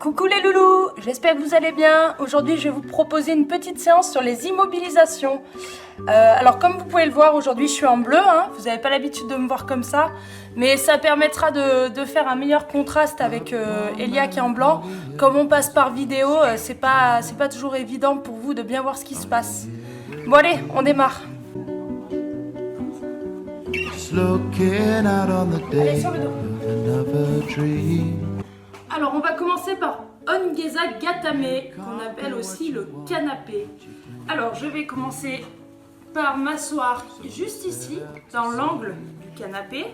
Coucou les loulous, j'espère que vous allez bien. Aujourd'hui je vais vous proposer une petite séance sur les immobilisations. Alors comme vous pouvez le voir, aujourd'hui je suis en bleu, hein. Vous n'avez pas l'habitude de me voir comme ça, mais ça permettra de faire un meilleur contraste avec Elia qui est en blanc. Comme on passe par vidéo, c'est pas toujours évident pour vous de bien voir ce qui se passe. Bon allez, on démarre. Allez, sur le dos. Alors on va commencer par Ongeza Gatame, qu'on appelle aussi le canapé. Alors je vais commencer par m'asseoir juste ici, dans l'angle du canapé.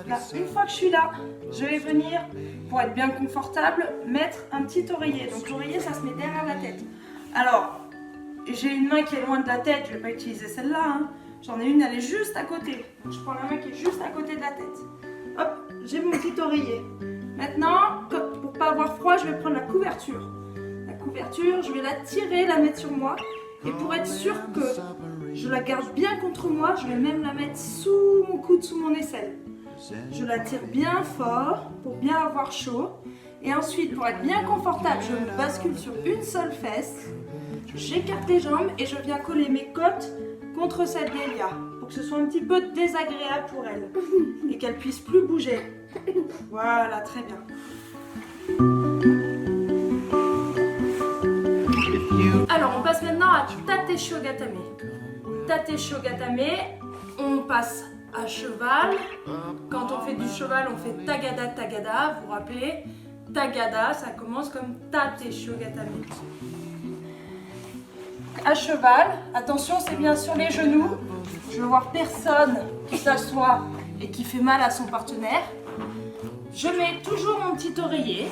Là, une fois que je suis là, je vais venir, pour être bien confortable, mettre un petit oreiller. Donc l'oreiller, ça se met derrière la tête. Alors, j'ai une main qui est loin de la tête, je ne vais pas utiliser celle-là. Hein. J'en ai une, elle est juste à côté. Donc je prends la main qui est juste à côté de la tête. Hop, j'ai mon petit oreiller. Maintenant, pour pas avoir froid, je vais prendre la couverture. La couverture, je vais la tirer, la mettre sur moi. Et pour être sûr que je la garde bien contre moi, je vais même la mettre sous mon coude, sous mon aisselle. Je la tire bien fort pour bien avoir chaud. Et ensuite, pour être bien confortable, je me bascule sur une seule fesse. J'écarte les jambes et je viens coller mes côtes contre celle d'Elia pour que ce soit un petit peu désagréable pour elle et qu'elle puisse plus bouger. Voilà, très bien. Alors, on passe maintenant à Tate Shogatame. Tate Shogatame, on passe à cheval. Quand on fait du cheval, on fait Tagada Tagada. Vous vous rappelez, Tagada, ça commence comme Tate Shogatame. À cheval, attention, c'est bien sur les genoux. Je veux voir personne qui s'assoit et qui fait mal à son partenaire. Je mets toujours mon petit oreiller,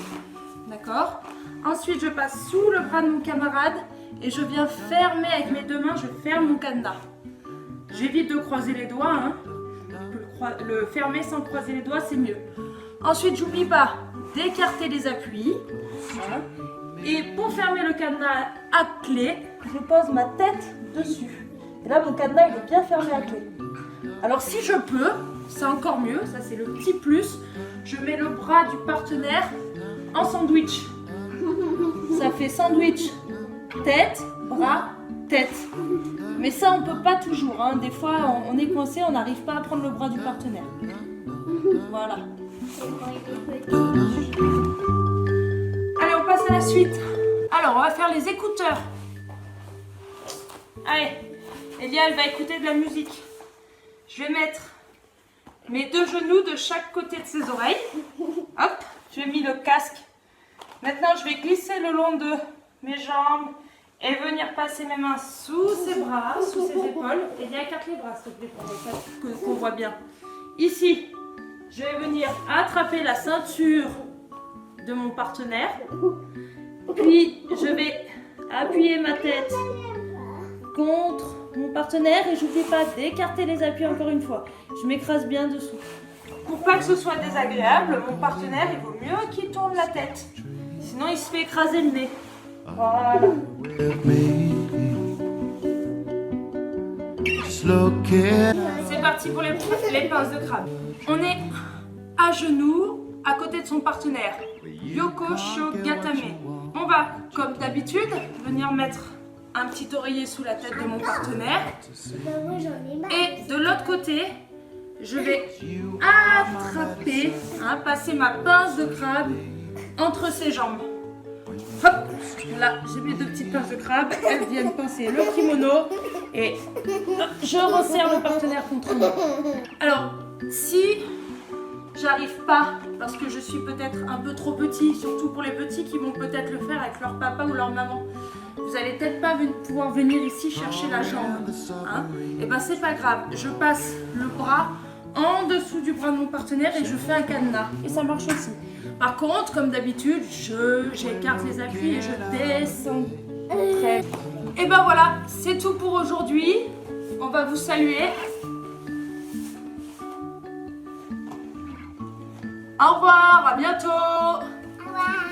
d'accord? Ensuite, je passe sous le bras de mon camarade et je viens fermer avec mes deux mains, je ferme mon cadenas. J'évite de croiser les doigts, hein. Le fermer sans croiser les doigts, c'est mieux. Ensuite, j'oublie pas d'écarter les appuis. Voilà. Et pour fermer le cadenas à clé, je pose ma tête dessus. Et là, mon cadenas, il est bien fermé à clé. Alors, si je peux, c'est encore mieux. Ça, c'est le petit plus. Je mets le bras du partenaire en sandwich. Ça fait sandwich, tête, bras, tête. Mais ça, on peut pas toujours. Hein. Des fois, on est coincé, on n'arrive pas à prendre le bras du partenaire. Voilà. Allez, on passe à la suite. Alors, on va faire les écouteurs. Allez, Elia, elle va écouter de la musique. Je vais mettre mes deux genoux de chaque côté de ses oreilles. Hop, j'ai mis le casque. Maintenant, je vais glisser le long de mes jambes et venir passer mes mains sous ses bras, sous ses épaules. Elia, écarte les bras, s'il te plaît, pour qu'on voit bien. Ici, je vais venir attraper la ceinture de mon partenaire. Puis, je vais appuyer ma tête contre mon partenaire et j'oublie pas d'écarter les appuis encore une fois. Je m'écrase bien dessous. Pour pas que ce soit désagréable, mon partenaire, il vaut mieux qu'il tourne la tête. Sinon, il se fait écraser le nez. Voilà. C'est parti pour les pinces de crabe. On est à genoux, à côté de son partenaire. Yoko Shogatame. On va, comme d'habitude, venir mettre un petit oreiller sous la tête de mon partenaire. Et de l'autre côté, je vais attraper, passer ma pince de crabe entre ses jambes. Hop, là, j'ai mes deux petites pinces de crabe. Elles viennent pincer le kimono. Et je resserre le partenaire contre moi. Alors, si j'arrive pas, parce que je suis peut-être un peu trop petit, surtout pour les petits qui vont peut-être le faire avec leur papa ou leur maman, vous allez peut-être pas pouvoir venir ici chercher la jambe. Hein? Et ben c'est pas grave, je passe le bras en dessous du bras de mon partenaire et je fais un cadenas. Et ça marche aussi. Par contre, comme d'habitude, j'écarte les appuis et je descends. Très bien. Et ben voilà, c'est tout pour aujourd'hui. On va vous saluer. Au revoir, à bientôt. Au revoir.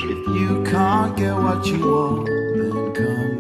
If you can't get what you want, then come